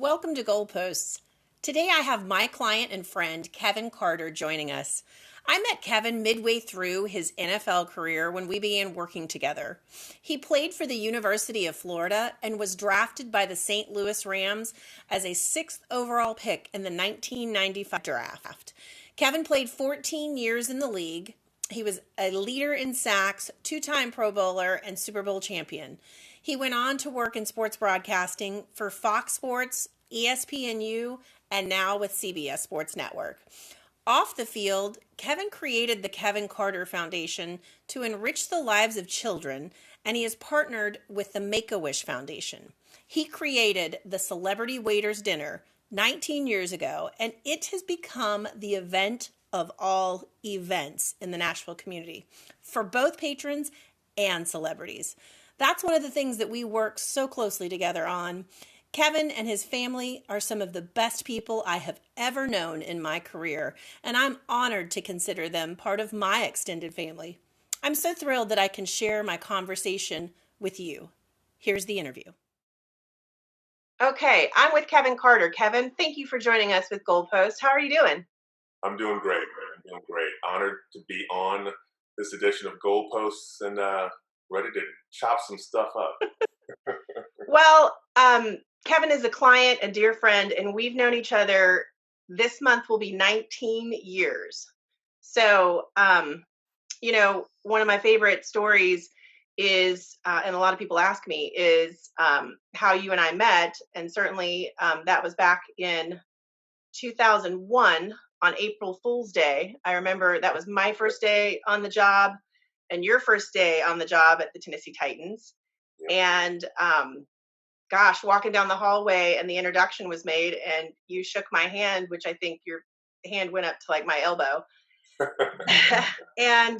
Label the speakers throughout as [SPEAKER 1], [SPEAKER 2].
[SPEAKER 1] Welcome to Goalposts. Today I have my client and friend Kevin Carter joining us. I met Kevin midway through his NFL career when we began working together. He played for the University of Florida and was drafted by the St. Louis Rams as a 6th overall pick in the 1995 draft. Kevin played 14 years in the league. He was a leader in sacks, two-time Pro Bowler, and Super Bowl champion. He went on to work in sports broadcasting for Fox Sports, ESPNU, and now with CBS Sports Network. Off the field, Kevin created the Kevin Carter Foundation to enrich the lives of children, and he has partnered with the Make-A-Wish Foundation. He created the Celebrity Waiters Dinner 19 years ago, and it has become the event of all events in the Nashville community for both patrons and celebrities. That's one of the things that we work so closely together on. Kevin and his family are some of the best people I have ever known in my career, and I'm honored to consider them part of my extended family. I'm so thrilled that I can share my conversation with you. Here's the interview. Okay, I'm with Kevin Carter. Kevin, thank you for joining us with Goalpost. How are you doing?
[SPEAKER 2] I'm doing great. I'm doing great. Honored to be on this edition of Goalposts and ready to chop some stuff up.
[SPEAKER 1] Well, Kevin is a client, a dear friend, and we've known each other. This month will be 19 years. So, one of my favorite stories is, and a lot of people ask me, is how you and I met. And certainly that was back in 2001 on April Fool's Day. I remember that was my first day on the job and your first day on the job at the Tennessee Titans. And walking down the hallway and the introduction was made and you shook my hand, which I think your hand went up to like my elbow. And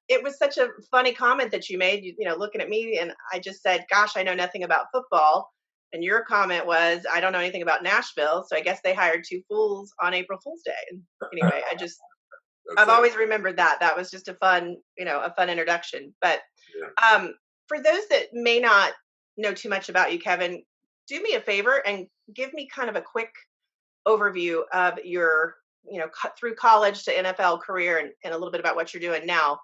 [SPEAKER 1] it was such a funny comment that you made, looking at me, and I just said, gosh, I know nothing about football. And your comment was, I don't know anything about Nashville, so I guess they hired two fools on April Fool's Day. And anyway, I've always remembered that. That was just a fun introduction. But for those that may not know too much about you, Kevin, do me a favor and give me kind of a quick overview of your, through college to NFL career and a little bit about what you're doing now.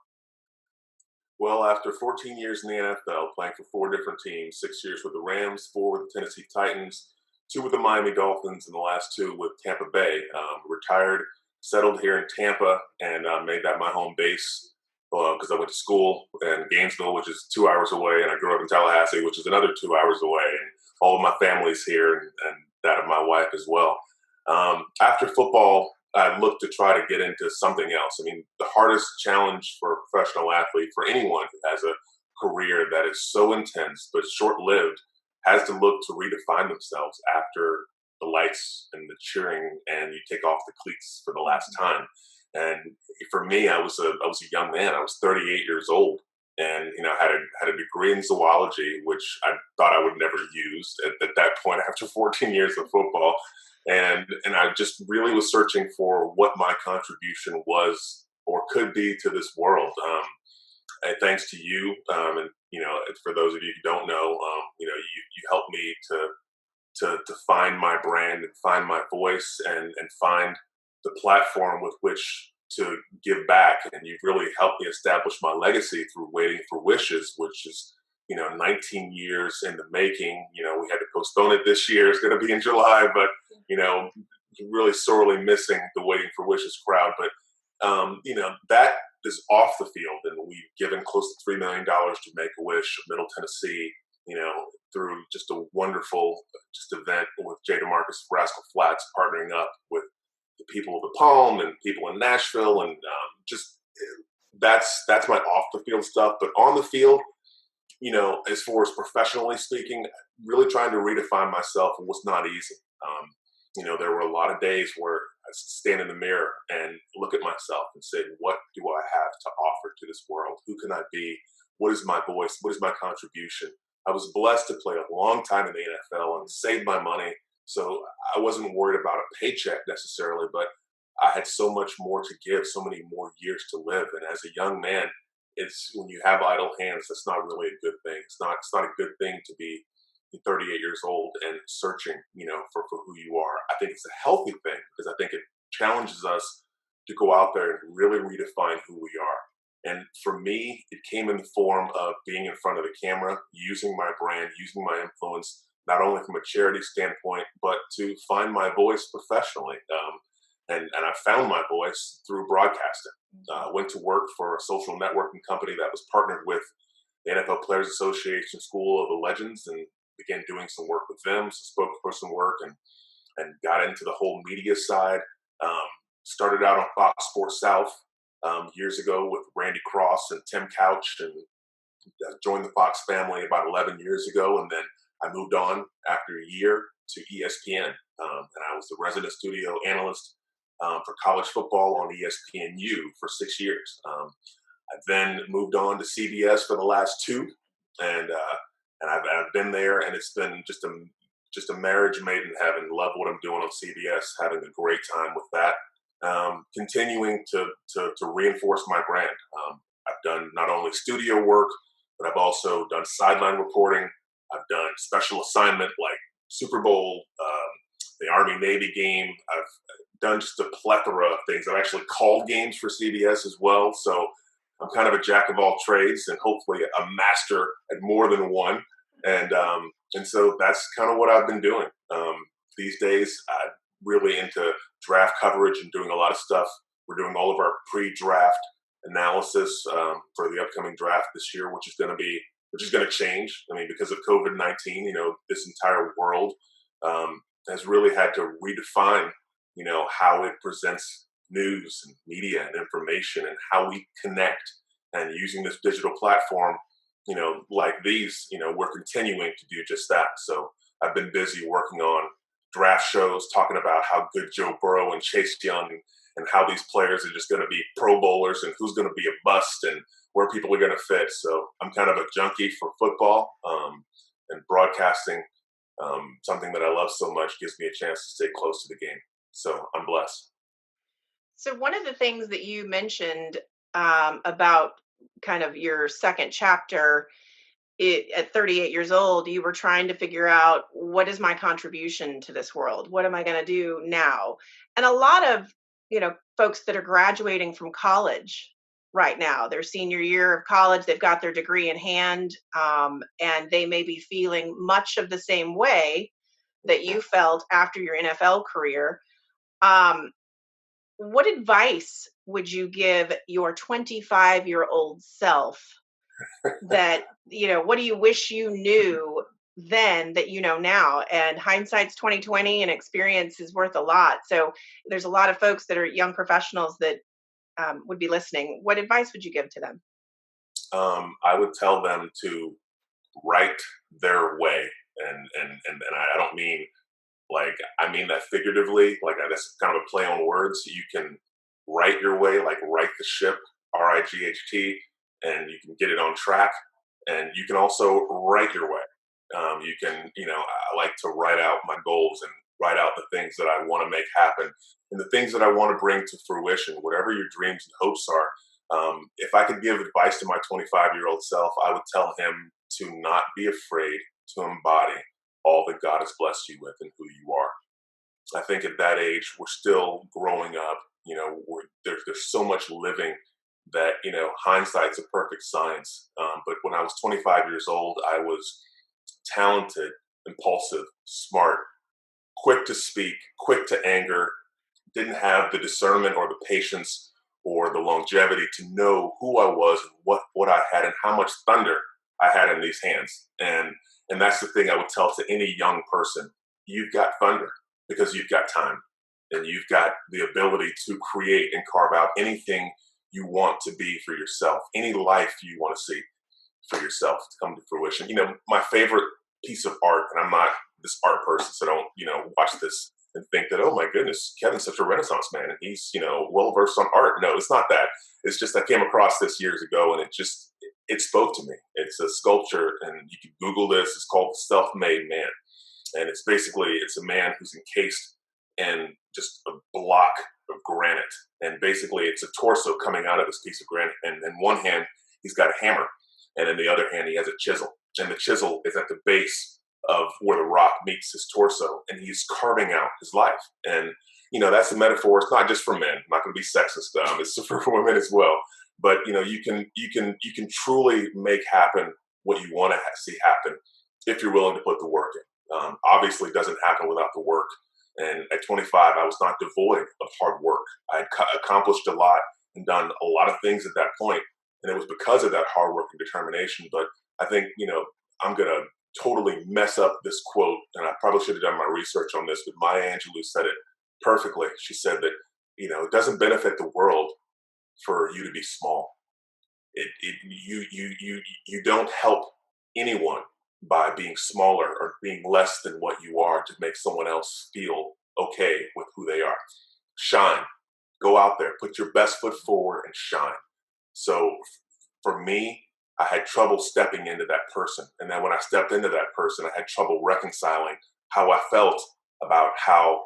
[SPEAKER 2] Well, after 14 years in the NFL, playing for 4 different teams, 6 years with the Rams, 4 with the Tennessee Titans, 2 with the Miami Dolphins, and the last 2 with Tampa Bay. Retired, settled here in Tampa, and made that my home base because I went to school in Gainesville, which is 2 hours away, and I grew up in Tallahassee, which is another 2 hours away. And all of my family's here, and that of my wife as well. After football, I looked to try to get into something else. I mean, the hardest challenge for a professional athlete, for anyone who has a career that is so intense but short-lived, has to look to redefine themselves after the lights and the cheering, and you take off the cleats for the last time. And for me, I was a young man. I was 38 years old, and had a degree in zoology, which I thought I would never use at that point after 14 years of football. And I just really was searching for what my contribution was or could be to this world. And thanks to you, and for those of you who don't know, you helped me to find my brand and find my voice and find the platform with which to give back. And you've really helped me establish my legacy through Waiting for Wishes, which is 19 years in the making. We had to postpone it this year. It's going to be in July, but, really sorely missing the Waiting for Wishes crowd. But, that is off the field. And we've given close to $3 million to Make-A-Wish of Middle Tennessee, through just a wonderful event with J. DeMarcus Rascal Flats partnering up with the people of the Palm and people in Nashville. And that's my off the field stuff. But on the field, as far as professionally speaking, really trying to redefine myself was not easy. There were a lot of days where I stand in the mirror and look at myself and say, what do I have to offer to this world? Who can I be? What is my voice? What is my contribution? I was blessed to play a long time in the NFL and save my money. So I wasn't worried about a paycheck necessarily, but I had so much more to give, so many more years to live. And as a young man, it's when you have idle hands, that's not really a good thing. It's not a good thing to be 38 years old and searching, for who you are. I think it's a healthy thing because I think it challenges us to go out there and really redefine who we are. And for me, it came in the form of being in front of the camera, using my brand, using my influence, not only from a charity standpoint, but to find my voice professionally. And I found my voice through broadcasting. Went to work for a social networking company that was partnered with the NFL Players Association School of the Legends, and began doing some work with them, some spokesperson work, and got into the whole media side. Started out on Fox Sports South years ago with Randy Cross and Tim Couch, and joined the Fox family about 11 years ago. And then I moved on after a year to ESPN, and I was the resident studio analyst for college football on ESPNU for 6 years. I then moved on to CBS for the last two, and I've been there, and it's been just a marriage made in heaven. Love what I'm doing on CBS, having a great time with that. Continuing to reinforce my brand. I've done not only studio work, but I've also done sideline reporting. I've done special assignment like Super Bowl, the Army-Navy game. I've done just a plethora of things. I've actually called games for CBS as well. So I'm kind of a jack of all trades and hopefully a master at more than one. And so that's kind of what I've been doing. These days, I'm really into draft coverage and doing a lot of stuff. We're doing all of our pre-draft analysis for the upcoming draft this year, which is going to change. I mean, because of COVID-19, this entire world has really had to redefine, how it presents news and media and information and how we connect. And using this digital platform, like these, we're continuing to do just that. So I've been busy working on draft shows, talking about how good Joe Burrow and Chase Young and how these players are just going to be Pro Bowlers and who's going to be a bust and where people are going to fit. So I'm kind of a junkie for football, and broadcasting, something that I love so much, gives me a chance to stay close to the game. So I'm blessed.
[SPEAKER 1] So one of the things that you mentioned about kind of your second chapter, at 38 years old, you were trying to figure out, what is my contribution to this world? What am I going to do now? And a lot of, folks that are graduating from college right now, their senior year of college, they've got their degree in hand, and they may be feeling much of the same way that you felt after your NFL career. What advice would you give your 25-year-old self that, what do you wish you knew then that you know now? And hindsight's 2020, and experience is worth a lot. So there's a lot of folks that are young professionals that would be listening. What advice would you give to them?
[SPEAKER 2] I would tell them to write their way. And I don't mean, I mean that figuratively, that's kind of a play on words. You can write your way, like write the ship, RIGHT, and you can get it on track. And you can also write your way. You can, I like to write out my goals and write out the things that I want to make happen and the things that I want to bring to fruition, whatever your dreams and hopes are. If I could give advice to my 25-year-old self, I would tell him to not be afraid to embody all that God has blessed you with and who you are. I think at that age, we're still growing up. There's so much living that, hindsight's a perfect science. But when I was 25 years old, I was talented, impulsive, smart, quick to speak, quick to anger, didn't have the discernment or the patience or the longevity to know who I was and what I had and how much thunder I had in these hands. And that's the thing I would tell to any young person. You've got thunder because you've got time, and you've got the ability to create and carve out anything you want to be for yourself, any life you want to see for yourself to come to fruition. My favorite piece of art, and I'm not this art person, so don't, watch this and think that, oh my goodness, Kevin's such a Renaissance man and he's, well-versed on art. No, it's not that. It's just I came across this years ago, and it spoke to me. It's a sculpture, and you can Google this. It's called The Self-Made Man. And it's a man who's encased in just a block of granite. And basically it's a torso coming out of this piece of granite. And in one hand, he's got a hammer. And in the other hand, he has a chisel. And the chisel is at the base of where the rock meets his torso, and he's carving out his life. And that's the metaphor. It's not just for men. I'm not going to be sexist. It's for women as well. But you can truly make happen what you want to see happen if you're willing to put the work in. Obviously, it doesn't happen without the work. And at 25, I was not devoid of hard work. I had accomplished a lot and done a lot of things at that point, and it was because of that hard work and determination. But I think I'm gonna totally mess up this quote, and I probably should have done my research on this. But Maya Angelou said it perfectly. She said that it doesn't benefit the world for you to be small. You don't help anyone by being smaller or being less than what you are to make someone else feel okay with who they are. Shine. Go out there, put your best foot forward and shine. So for me, I had trouble stepping into that person. And then when I stepped into that person, I had trouble reconciling how I felt about how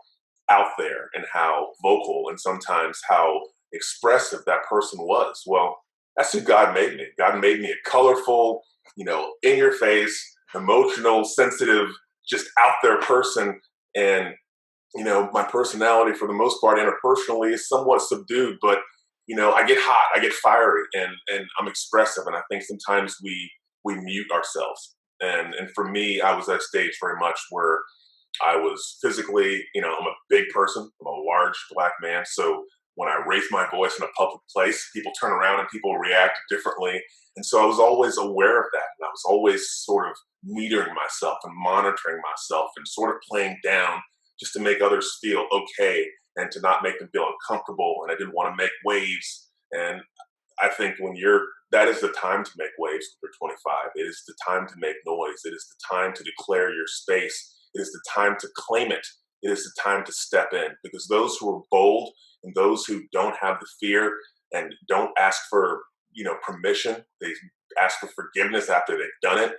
[SPEAKER 2] out there and how vocal and sometimes how expressive that person was. Well, that's who God made me. God made me a colorful, in your face, emotional, sensitive, just out there person. And, my personality for the most part interpersonally is somewhat subdued, but, I get hot, I get fiery, and I'm expressive. And I think sometimes we mute ourselves. And for me, I was at a stage very much where I was physically, I'm a big person, I'm a large Black man. So when I raise my voice in a public place, people turn around and people react differently. And so I was always aware of that. And I was always sort of metering myself and monitoring myself and sort of playing down just to make others feel okay and to not make them feel uncomfortable. And I didn't want to make waves. And I think that is the time to make waves when you're 25. It is the time to make noise. It is the time to declare your space. It is the time to claim it. It is the time to step in, because those who are bold and those who don't have the fear and don't ask for, permission, they ask for forgiveness after they've done it.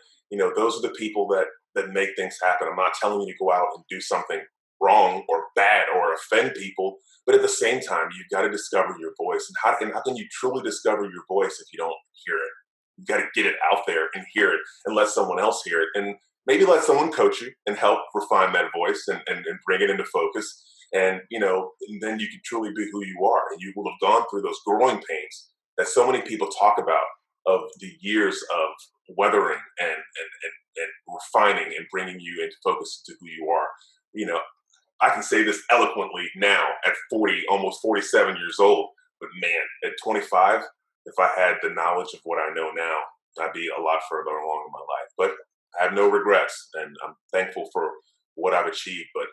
[SPEAKER 2] Those are the people that make things happen. I'm not telling you to go out and do something wrong or bad or offend people, but at the same time, you've got to discover your voice. And how can you truly discover your voice if you don't hear it? You've got to get it out there and hear it and let someone else hear it. And maybe let someone coach you and help refine that voice and bring it into focus. And, and then you can truly be who you are. And you will have gone through those growing pains that so many people talk about, of the years of weathering and refining and bringing you into focus to who you are. I can say this eloquently now at 40, almost 47 years old, but man, at 25, if I had the knowledge of what I know now, I'd be a lot further along in my life. But I have no regrets, and I'm thankful for what I've achieved. But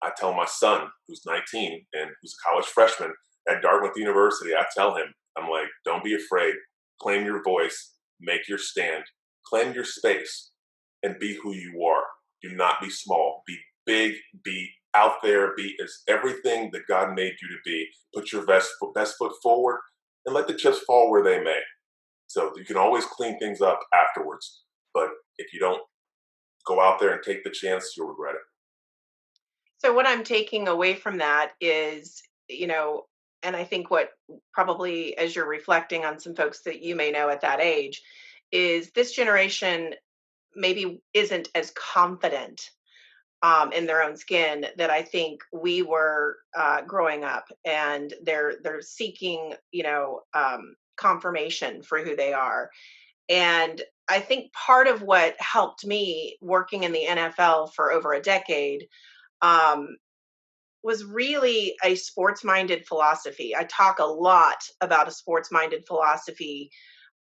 [SPEAKER 2] I tell my son, who's 19 and who's a college freshman at Dartmouth University, I tell him, I'm like, don't be afraid. Claim your voice, make your stand, claim your space, and be who you are. Do not be small. Be big, be out there, be as everything that God made you to be. Put your best foot forward and let the chips fall where they may. So you can always clean things up afterwards. But if you don't go out there and take the chance, you'll regret it.
[SPEAKER 1] So what I'm taking away from that is, and I think what probably as you're reflecting on some folks that you may know at that age, is this generation maybe isn't as confident in their own skin that I think we were growing up, and they're seeking, confirmation for who they are. And I think part of what helped me working in the NFL for over a decade um, was really a sports minded philosophy. I talk a lot about a sports minded philosophy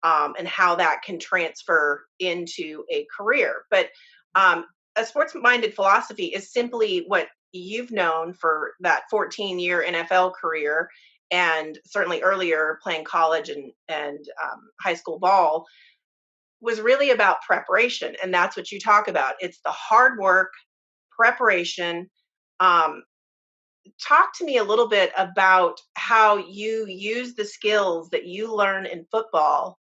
[SPEAKER 1] and how that can transfer into a career. But a sports minded philosophy is simply what you've known for that 14-year NFL career, and certainly earlier playing college and high school ball, was really about preparation. And that's what you talk about. It's the hard work, preparation. Um, Talk to me a little bit about how you use the skills that you learn in football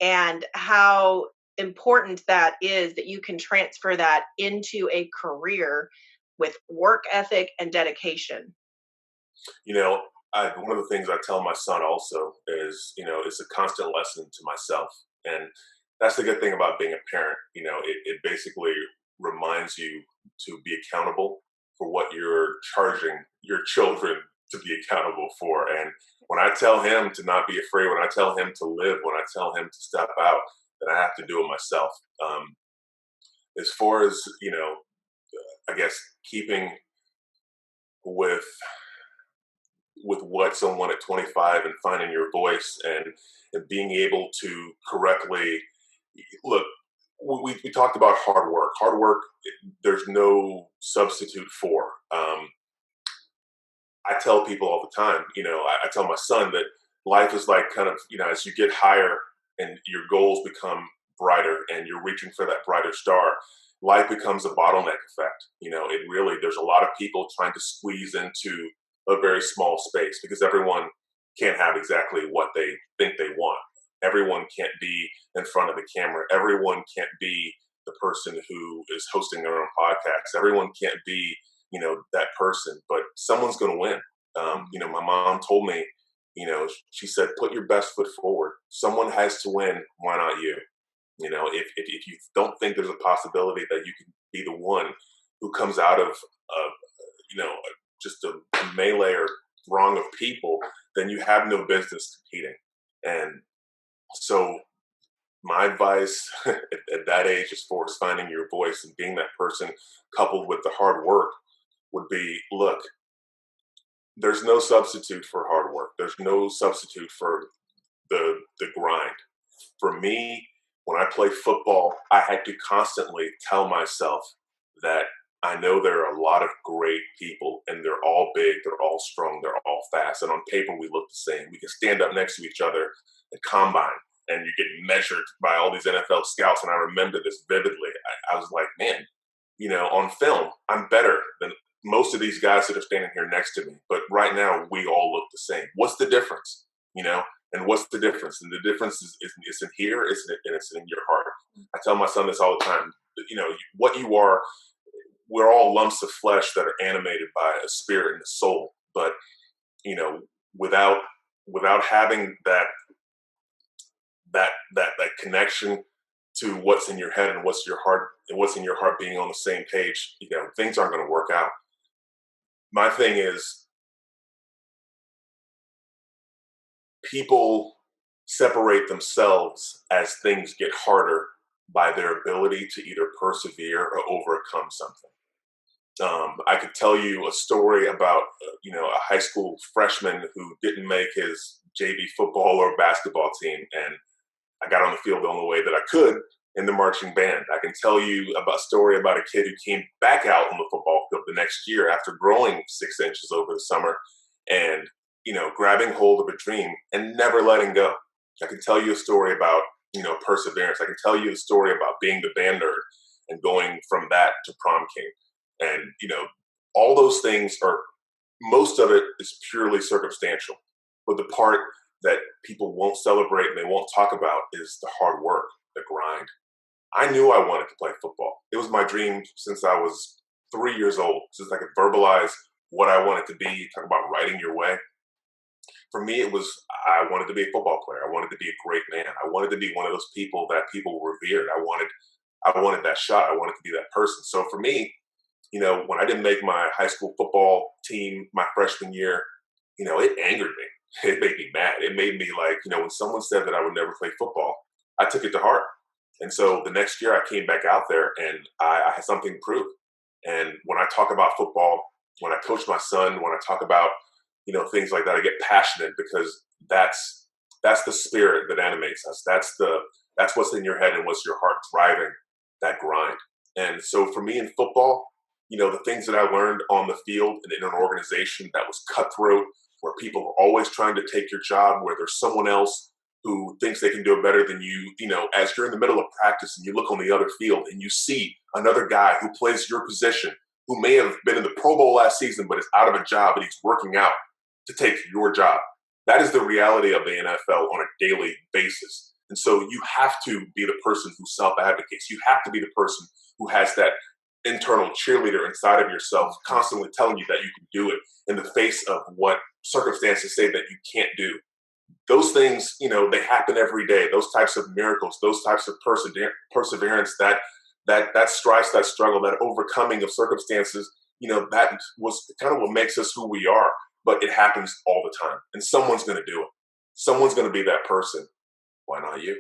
[SPEAKER 1] and how important that is that you can transfer that into a career with work ethic and dedication.
[SPEAKER 2] You know, one of the things I tell my son also is, it's a constant lesson to myself. And that's the good thing about being a parent. It basically reminds you to be accountable for what you're charging your children to be accountable for. And when I tell him to not be afraid, when I tell him to live, when I tell him to step out, then I have to do it myself. As far as, I guess keeping with what someone at 25 and finding your voice and being able to correctly look. We talked about hard work. Hard work, there's no substitute for. I tell people all the time, I tell my son that life is like kind of, as you get higher and your goals become brighter and you're reaching for that brighter star, life becomes a bottleneck effect. It really, there's a lot of people trying to squeeze into a very small space because everyone can't have exactly what they think they want. Everyone can't be in front of the camera. Everyone can't be the person who is hosting their own podcast. Everyone can't be, that person, but someone's going to win. My mom told me, she said, put your best foot forward. Someone has to win. Why not you? If you don't think there's a possibility that you can be the one who comes out of, just a melee or throng of people, then you have no business competing. And so my advice at that age, as far as finding your voice and being that person coupled with the hard work, would be, look, there's no substitute for hard work. There's no substitute for the grind. For me, when I play football, I had to constantly tell myself that I know there are a lot of great people and they're all big, they're all strong, they're all fast. And on paper, we look the same. We can stand up next to each other and combine and you're getting measured by all these NFL scouts. And I remember this vividly. I was like, man, on film, I'm better than most of these guys that are standing here next to me. But right now, we all look the same. What's the difference? And what's the difference? And the difference is in here, and it's in your heart. I tell my son this all the time. What you are, we're all lumps of flesh that are animated by a spirit and a soul. But without having that connection to what's in your head and what's in your heart being on the same page, things aren't going to work out. My thing is, people separate themselves as things get harder by their ability to either persevere or overcome something. I could tell you a story about, a high school freshman who didn't make his JV football or basketball team, and I got on the field the only way that I could in the marching band. I can tell you about a story about a kid who came back out on the football field the next year after growing 6 inches over the summer and, grabbing hold of a dream and never letting go. I can tell you a story about, perseverance. I can tell you a story about being the band nerd and going from that to prom king. And, all those things most of it is purely circumstantial. But the part that people won't celebrate and they won't talk about is the hard work, the grind. I knew I wanted to play football. It was my dream since I was 3 years old, since I could verbalize what I wanted to be. Talk about writing your way. For me, it was, I wanted to be a football player. I wanted to be a great man. I wanted to be one of those people that people revered. I wanted that shot. I wanted to be that person. So for me, when I didn't make my high school football team my freshman year, it angered me. It made me mad. It made me like, when someone said that I would never play football, I took it to heart. And so the next year I came back out there and I had something to prove. And when I talk about football, when I coach my son, when I talk about, things like that, I get passionate because that's the spirit that animates us. That's what's in your head and what's your heart driving that grind. And so for me in football, the things that I learned on the field and in an organization that was cutthroat, where people are always trying to take your job, where there's someone else who thinks they can do it better than you, as you're in the middle of practice and you look on the other field and you see another guy who plays your position, who may have been in the Pro Bowl last season, but is out of a job and he's working out to take your job. That is the reality of the NFL on a daily basis. And so you have to be the person who self-advocates. You have to be the person who has that internal cheerleader inside of yourself constantly telling you that you can do it in the face of what circumstances say that you can't do. Those things, they happen every day. Those types of miracles, those types of perseverance, that that strife, that struggle, that overcoming of circumstances, that was kind of what makes us who we are. But it happens all the time, and someone's going to do it. Someone's going to be that person. Why not you?